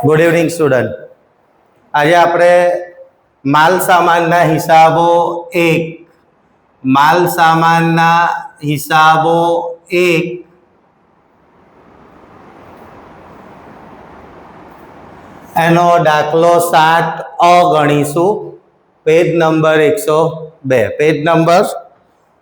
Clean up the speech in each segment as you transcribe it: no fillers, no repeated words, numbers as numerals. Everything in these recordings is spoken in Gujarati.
Good evening student. આજે આપણે માલ સામાનના હિસાબો 1 માલ સામાનના હિસાબો 1 એનો દાખલો 7 અ ગણીશું. Page number 102. Page number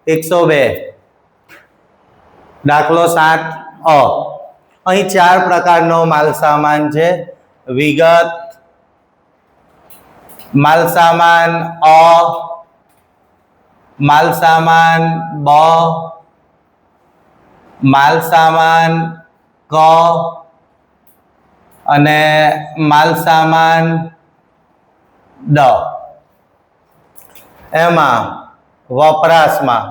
102. દાખલો 7 અ. અહીં 4 પ્રકારનો માલ સામાન છે. વિગત, માલ સામાન અ, માલ સામાન બ, માલ સામાન ક અને માલ સામાન ડ. એમાં વપરાશમાં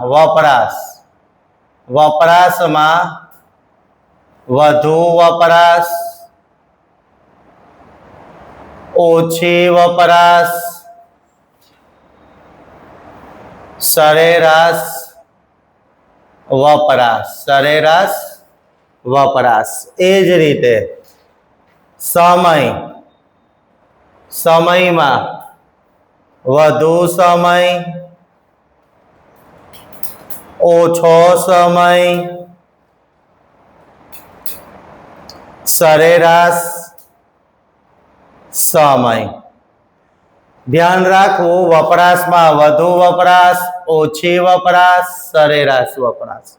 વધુ વપરાશ, ઓછી વપરાશ, સરેરાશ વપરાશ. એ જ રીતે સમયમાં વધુ સમય, ઓછો સમય, સરેરાશ સમય. ધ્યાન રાખવું, વપરાશમાં વધુ વપરાશ, ઓછી વપરાશ, સરેરાશ વપરાશ.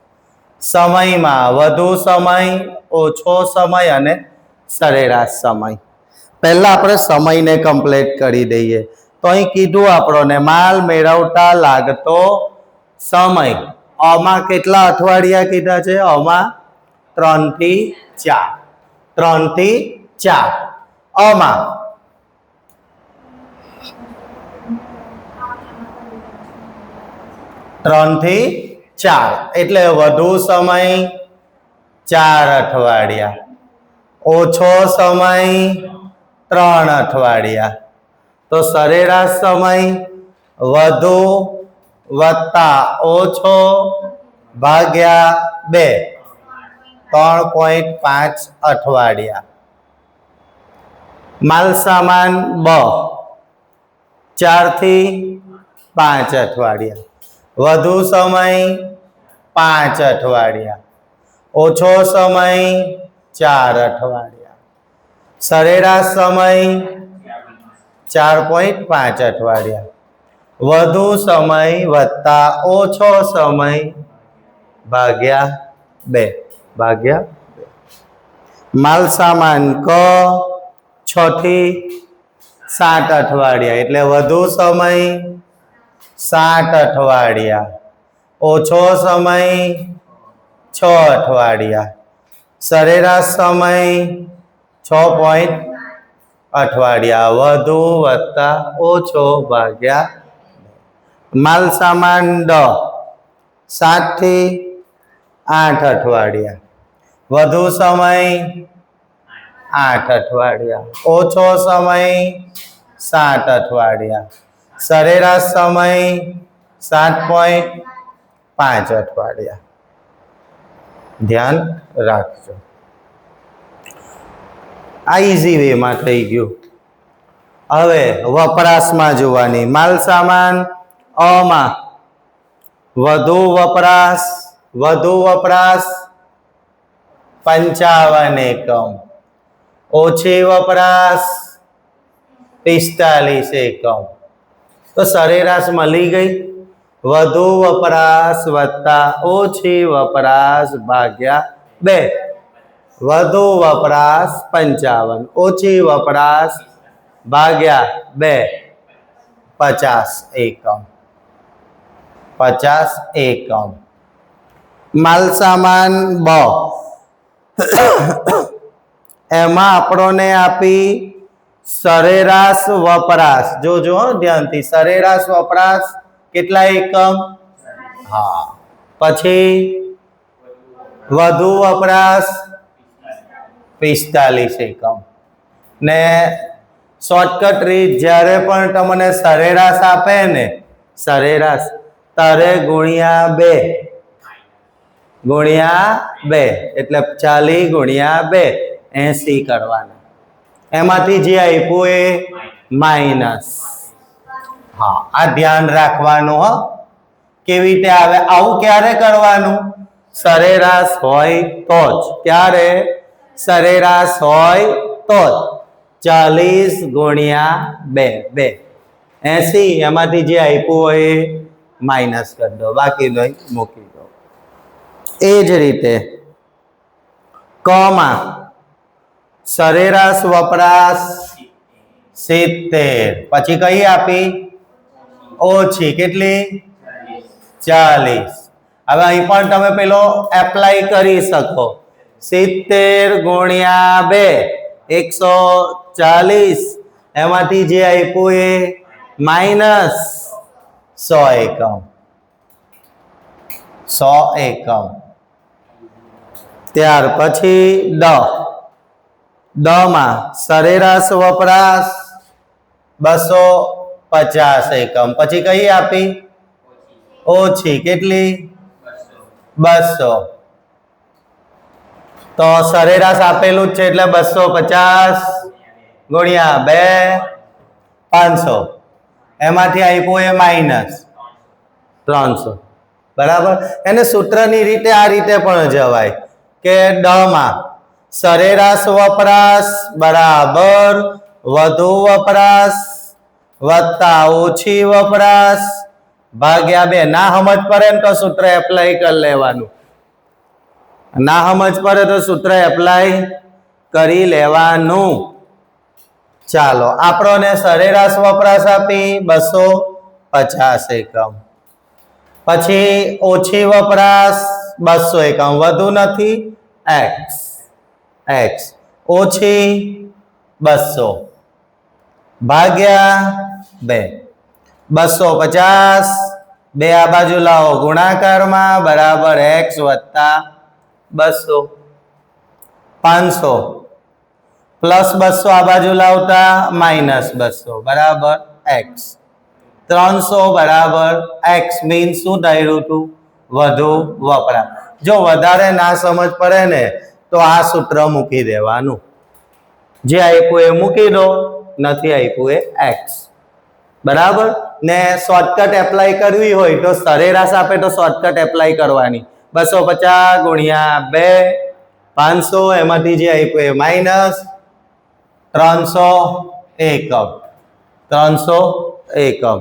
સમયમાં વધુ સમય, ઓછો સમય અને સરેરાશ સમય. પહેલા આપણે સમયને કમ્પ્લીટ કરી દઈએ. તો અહીં કીધું આપણને માલ મેળવતા લાગતો સમય. આમાં કેટલા અઠવાડિયા કીધા છે? આમાં 3 થી 4. 3 થી 4. આમાં 3 થી 4 એટલે વધુ સમય 4 અઠવાડિયા, ઓછો સમય 3 અઠવાડિયા. તો સરેરાશ સમય વધુ વત્તા ઓછો ભાગ્યા 2, 3.5 અઠવાડિયા. માલ સામાન બ 4 થી 5 અઠવાડિયા, વધુ સમય 5 અઠવાડિયા, ઓછો સમય 4 અઠવાડિયા, સરેરાશ સમય 4.5 અઠવાડિયા. વધુ સમય વત્તા ઓછો સમય ભાગ્યા 2. માલ સામાન ક 6 થી 7 અઠવાડિયા એટલે વધુ સમય 7 અઠવાડિયા, ઓછો સમય 6 અઠવાડિયા, સરેરાશ સમય 6 અઠવાડિયા. વધુ વત્તા ઓછો ભાગ્યા. માલ સામાન ડ 7 થી 8 અઠવાડિયા, વધુ સમય 8 અઠવાડિયા, ઓછો સમય 7 અઠવાડિયા, સરેરાશ સમય 7.5 અઠવાડિયા. ધ્યાન રાખજો. આ ઈઝી વેમાં થઈ ગયું. હવે વપરાશમાં જોવાની. માલ સામાન અમાં વધુ વપરાશ 55 એકમ, ઓછી વપરાશ 45 એકમ. તો સરેરાશ મળી ગઈ. વધુ વપરાશ વત્તા ઓછી વપરાશ ભાગ્યા 2. વધુ વપરાશ 55, ઓછી વપરાશ ભાગ્યા 2, 50 એકમ. 50 એકમ. માલ સામાન બ એમાં આપણને આપી સરેરાશ વપરાશ. જોજો ધ્યાનથી, સરેરાશ વપરાશ કેટલા એકમ? હા. પછી વધુ વપરાશ 45 એકમ. ને શોર્ટકટ રીત, જ્યારે પણ તમને સરેરાશ આપે ને, સરેરાશ તારે ગુણ્યા 2 એટલે 40 ગુણ્યા 2 80 કરવાના. એમાંથી જે આપ્યું એ માઇનસ. હા, આ ધ્યાન રાખવાનું. હો, કેવી રીતે આવે? આવું ક્યારે કરવાનું? સરેરાશ હોય તો જ. ક્યારે? સરેરાશ હોય તો જ. 40 ગુણ્યા 2 80, એમાંથી જે આપ્યું હોય એ માઇનસ કરી દો, બાકી નહીં મૂકી દો. એ જ રીતે કમાં સરેરાશ વપરાશ 70, પછી કઈ આપી? ઓછી. કેટલી? 40. હવે અહીં પણ તમે પેલો એપ્લાય કરી શકો. 70 ગુણ્યા 2 140, એમાંથી જે આપ્યું એ માઇનસ 100 એકમ. 100 એકમ. ત્યાર પછી માં સરેરાશ વપરાશ 250 એકમ, પછી કઈ આપી? ઓછી. કેટલી? 200. તો સરેરાશ આપેલું જ છે એટલે 250 ગુણ્યા 2 500, એમાંથી આપ્યું એ માઇનસ 300. બરાબર. એને સૂત્રની રીતે આ રીતે પણ જવાય કે માં સરેરાશ વપરાશ બરાબર વધુ વપરાશ વત્તા ઓછી વપરાશ ભાગ્યા 2. ના સમજ પડે ને તો સૂત્ર એપ્લાય કરી લેવાનું. ના સમજ પડે તો સૂત્ર એપ્લાય કરી લેવાનું. ચાલો, આપણને સરેરાશ વપરાશ આપી 250 એકમ, પછી ઓછી વપરાશ 200 એકમ, વધુ નથી x ઓછી 200 ભાગ્યા 2. 250, 2 આ બાજુ લાવો ગુણાકારમાં, બરાબર x વત્તા 200. 500 પ્લસ 200 આ બાજુ લાવતા માઇનસ 200, બરાબર x. 300 બરાબર x. મીન્સ શું થયેલું હતું? વધુ વપરાશ. જો વધારે ના સમજ પડે ને તો આ સૂત્ર મૂકી દેવાનું. જે આપ્યું એ મૂકી દો, નથી આપ્યું એ x. બરાબર ને? શોર્ટકટ એપ્લાય કરવી હોય તો સરેરાશ આપે તો શોર્ટકટ એપ્લાય કરવાની. 250 ગુણ્યા 2 500, એમાંથી જે આપ્યું એ માઇનસ 300 એકમ. 300 એકમ.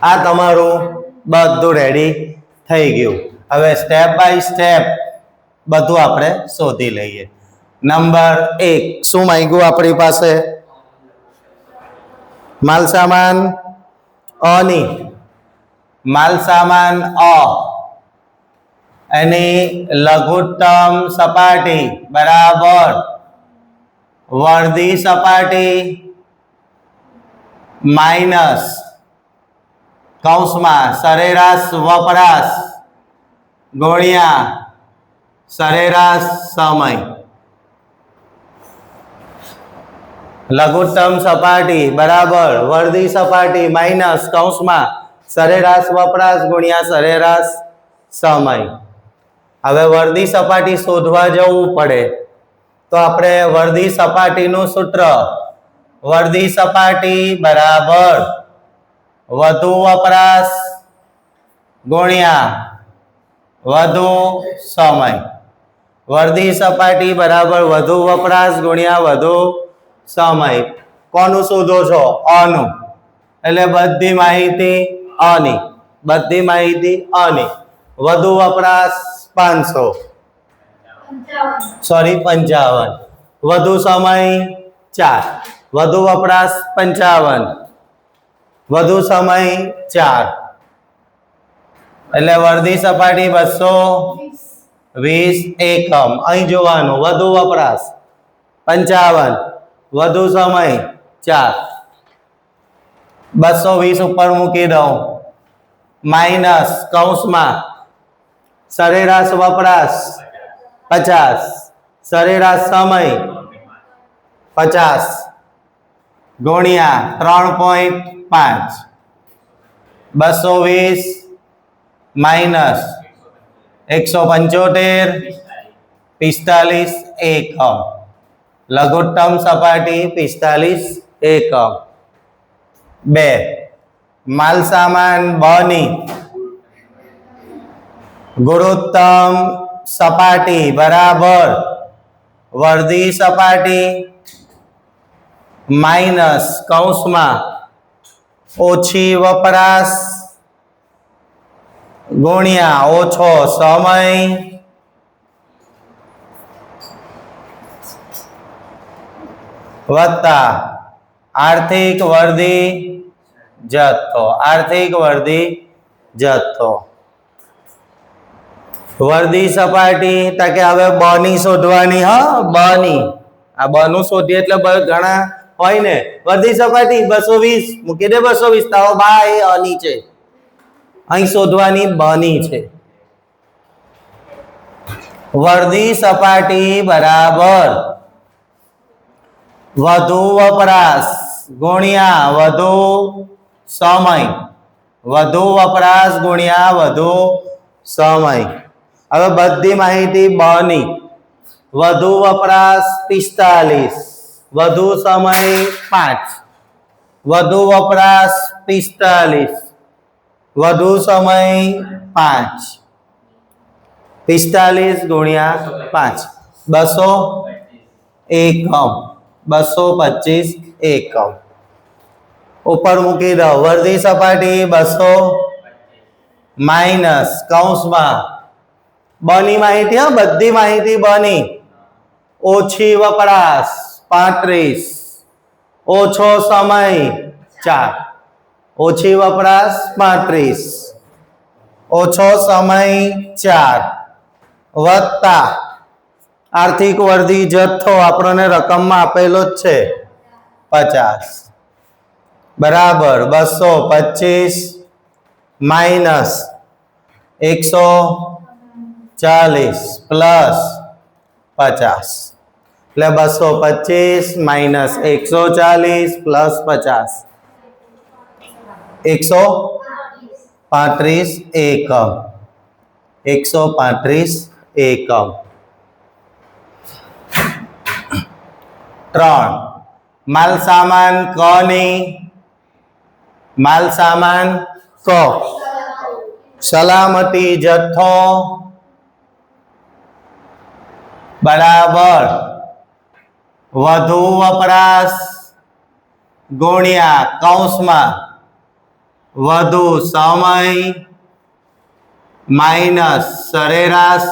આ તમારું બધું રેડી થઈ ગયું. હવે સ્ટેપ બાય સ્ટેપ બધું આપણે શોધી લઈએ. નંબર 1 શું માંગ્યું આપણી પાસે? માલ સામાન અની. માલ સામાન અ, એની લઘુત્તમ સપાટી બરાબર વર્ધી સપાટી માઇનસ કૌંસમાં સરેરાશ વપરાશ ગુણ્યા સરેરાશ સમય. લઘુત્તમ સપાટી બરાબર વર્ધી સપાટી માઇનસ કૌંસમાં સરેરાશ વપરાશ ગુણ્યા સરેરાશ સમય. હવે વર્ધી સપાટી શોધવા જવું પડે તો આપણે વર્ધી સપાટીનું સૂત્ર, વર્ધી સપાટી બરાબર વધુ વપરાશ ગુણ્યા વધુ સમય. વર્ધી સપાટી બરાબર વધુ વપરાશ ગુણ્યા વધુ સમય. કોનું શોધો છો? અનું. એટલે બધી માહિતી અની, બધી માહિતી અની. વધુ વપરાશ 500, સોરી 55. વધુ સમય 4. વધુ વપરાશ 55, વધુ સમય 4. એટલે વર્ધી સપાટી 220 એકમ. અહીં જોવાનું વધુ વપરાશ 55, વધુ સમય 4. 220 ઉપર મૂકી દઉં માઇનસ કૌંસમાં સરેરાશ વપરાશ 50, સરેરાશ સમય 50 ગુણ્યા 3.5. 220 માઇનસ 175 45 એકમ. લઘુત્તમ સપાટી 45 એકમ. 2 માલ સામાન બની ગુણોત્તમ સપાટી બરાબર વર્ધી સપાટી માઇનસ કૌંસમાં ઓછી વપરાશ ગુણ્યા ઓછો સમય વત્તા આર્થિક વર્ધી જથ્થો. આર્થિક વર્ધી જથ્થો. વર્ધી સપાટી તો કે હવે બની શોધવાની. હા, બની આ બનું શોધીએ એટલે ઘણા હોય ને. વર્ધી સપાટી 220 મૂકી દે. 220 તારો બા એ અની છે. અહીં શોધવાની બની છે. વર્ધી સપાટી બરાબર વધુ વપરાશ ગુણ્યા વધુ સમય. વધુ વપરાશ ગુણ્યા વધુ સમય. હવે બધી માહિતી બની. વધુ વપરાશ 45, વધુ સમય 5. વધુ વપરાશ 45, વધુ સમય 5. 45 ગુણ્યા 5 200 એકમ. 225 એકમ. ઉપર મૂકી દો. વર્ધી સપાટી 200 માઇનસ કૌંસમાં બની માહિતી. હા, બધી માહિતી બની. ઓછી વપરાશ 35, ઓછો સમય 4. ઓછી વપરાશ 35, ઓછો સમય 4 વત્તા આર્થિક વર્ધી જથ્થો આપણને રકમમાં આપેલો જ છે 50 બરાબર 225 માઇનસ 140 પ્લસ 50 એટલે 225 માઇનસ 140 પ્લસ 50 135 એકમ. 135 એકમ. 3 માલ સામાન કની માલ સામાન ક સલામતી જથ્થો બરાબર વધુ વપરાશ ગુણ્યા કૌંસમાં વધુ સમય માઇનસ સરેરાશ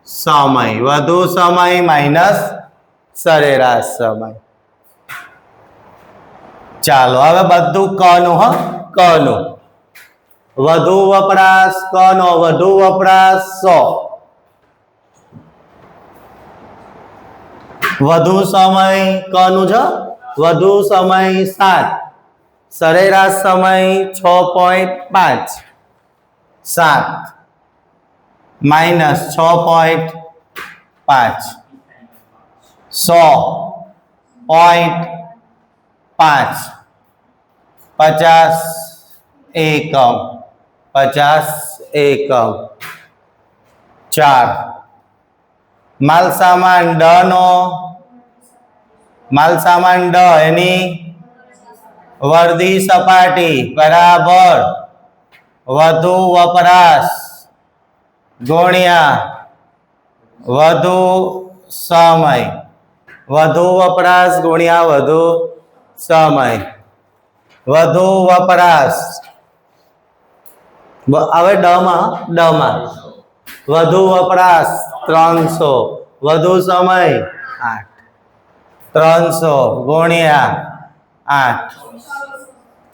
સમય. વધુ સમય માઇનસ સરેરાશ સમય. ચાલો હવે બધું કનું. હ કનું. વધુ વપરાશ કનો વધુ વપરાશ 100. વધુ સમય કનું છે વધુ સમય 7. સરેરાશ સમય 6.5. 7 માઇનસ 6.5 100.5 50 એકમ. 50 એકમ. 4 માલ સામાન નો માલ સામાન એની વર્ધી સપાટી બરાબર વધુ વપરાશ ગુણ્યા વધુ સમય. વધુ વપરાશ ગુણ્યા વધુ સમય. વધુ વપરાશ હવે ડમાં વધુ વપરાશ 300 વધુ સમય 8. 300 ગુણ્યા 8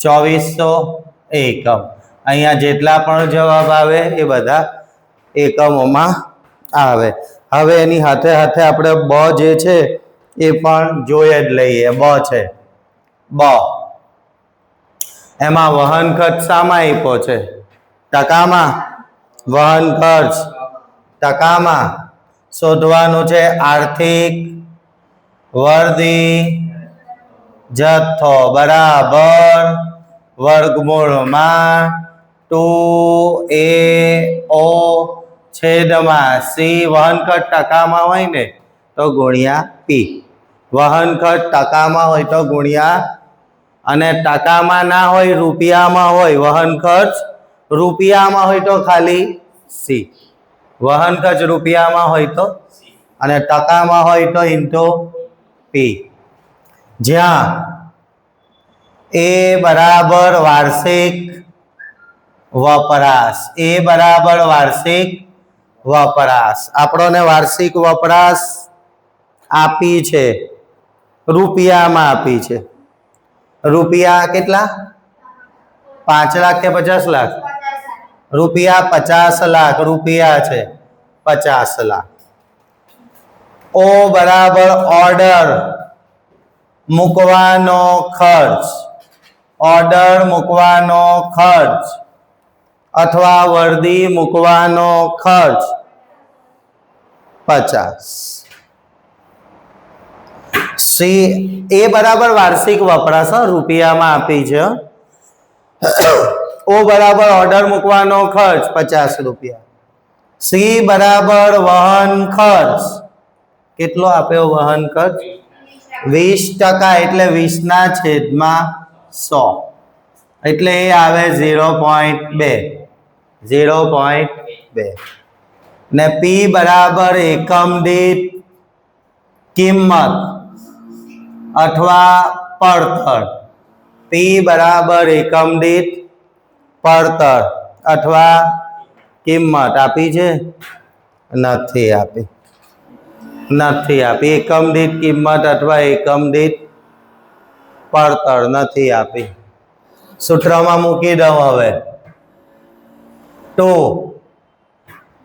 2400 એકમ. અહીંયા જેટલા પણ જવાબ આવે એ બધા એકમોમાં આવે. હવે એની સાથે સાથે આપણે બ જે છે એ પણ જોઈ જ લઈએ. બ છે બ એમાં વહન ખર્ચ શામાં આપ્યો છે? ટકામાં. વહન ખર્ચ ટકામાં શોધવાનું છે. આર્થિક વર્ધી જથ્થો બરાબર વર્ગમૂળમાં 2AO છેદમાં C. વહન ખર્ચ ટકામાં હોય ને તો ગુણ્યા પી. વહન ખર્ચ ટકામાં હોય તો ગુણ્યા, અને ટકામાં ના હોય રૂપિયામાં હોય વહન ખર્ચ, રૂપિયામાં હોય તો ખાલી સી. વહન ખર્ચ રૂપિયામાં હોય તો અને ટકામાં હોય તો ઇન્ટુ પી. જ્યાં એ બરાબર વાર્ષિક વપરાશ, એ બરાબર વાર્ષિક વપરાશ, આપણને વાર્ષિક વપરાશ આપી છે, રૂપિયામાં આપી છે. રૂપિયા કેટલા? 5 લાખ કે 50 લાખ? રૂપિયા 50 લાખ રૂપિયા છે, 50 લાખ. ઓ બરાબર ઓર્ડર મૂકવાનો ખર્ચ, ઓર્ડર મૂકવાનો ખર્ચ અથવા વર્દી મૂકવાનો ખર્ચ 50. સી એ બરાબર વાર્ષિક વપરાશ રૂપિયામાં આપી છે. ઓ બરાબર ઓર્ડર મૂકવાનો ખર્ચ 50 રૂપિયા. સી બરાબર વહન ખર્ચ, કેટલો આપ્યો વહન ખર્ચ? 20%, એટલે 20/100, એટલે એ આવે 0.2, 0.2. ને પી બરાબર એકમ દીઠ કિંમત અથવા પડતર. પી બરાબર એકમ દીઠ પડતર અથવા કિંમત આપી છે? નથી આપી, નથી આપી. એકમ દીઠ કિંમત અથવા એકમ દીઠ પડતર નથી આપી. સૂત્રમાં મૂકી દઉં હવે. તો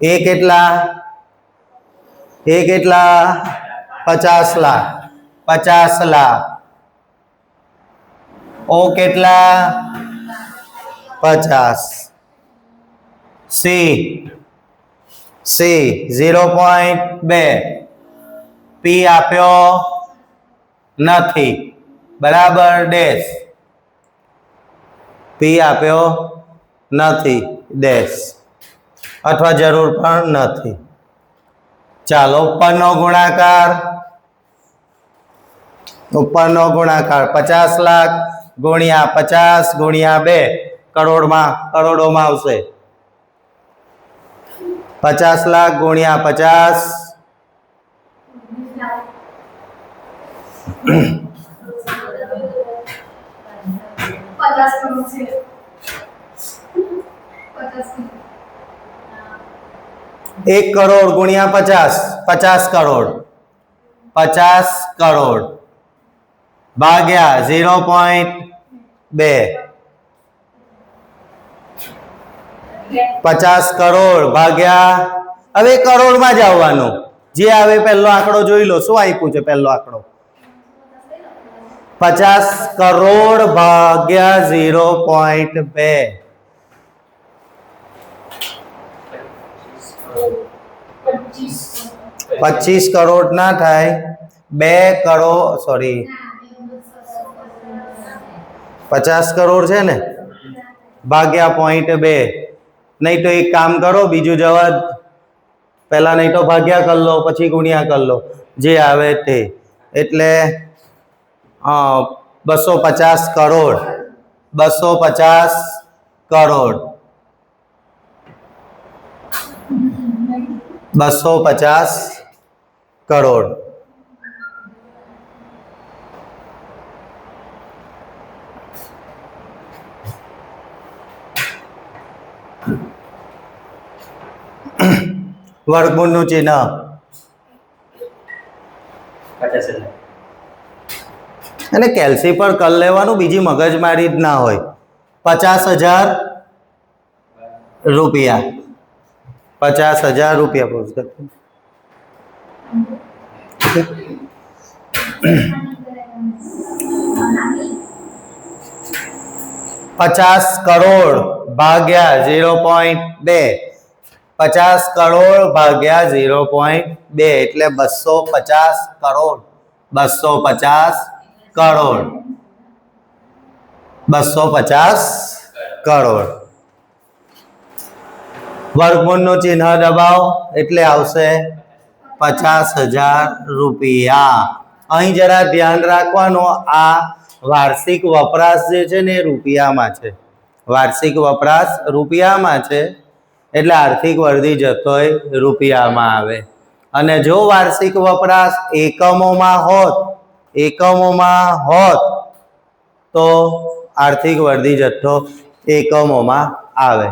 એ કેટલા? એ કેટલા? 50 લાખ, 50 લાખ. ઓ કેટલા? 50. સી 0.2. પી આપ્યો નથી, બરાબર ડેશ. પી આપ્યો નથી, ડેશ, અથવા જરૂર પણ નથી. ચાલો ઉપરનો ગુણાકાર, ઉપરનો ગુણાકાર 50 લાખ ગુણ્યા 50 ગુણ્યા 2 કરોડમાં, કરોડોમાં આવશે. 50 લાખ ગુણ્યા 50 1 કરોડ ગુણ્યા 50, 50 કરોડ, 50 કરોડ ભાગ્યા 0.2, 50 કરોડ ભાગ્યા, હવે કરોડમાં જ આવવાનું, જે આવે પહેલો આંકડો જોઈ લો. શું આપ્યું છે પહેલો આંકડો? 50 કરોડ ભાગ્યા 0.2. 25 કરોડ ના થાય, 2 કરોડ, સોરી 50 કરોડ છે ને, ભાગ્યા 0.2. નહીં તો એક કામ કરો, બીજું જવા પહેલા, નહીં તો ભાગ્યા કરી લો પછી ગુણ્યા કરી લો, જે આવે તે. એટલે 250 કરોડ, 250 કરોડ, 250 કરોડ. વર્ગમૂળનું ચિહ્ન 50,000. અને કેલ્સી પર કરી લેવાનું, બીજી મગજમારી જ ના હોય. 50,000 રૂપિયા, 50,000 રૂપિયા પૂછ. 50 કરોડ ભાગ્યા 0.2, 50 કરોડ ભાગ્યા 0.2 એટલે 250 કરોડ, 250 કરોડ, 250 કરોડ. વર્ગમૂળનું ચિહ્ન દબાવો એટલે આવશે 50,000 રૂપિયા. અહીં જરા ધ્યાન રાખવાનું, આ વાર્ષિક વપરાશ જે છે ને એ રૂપિયામાં છે. વાર્ષિક વપરાશ રૂપિયામાં છે એટલે આર્થિક વર્ધી જથ્થો રૂપિયામાં આવે. અને જો વાર્ષિક વપરાશ એકમોમાં હોત તો આર્થિક વર્ધી જથ્થો એકમોમાં આવે.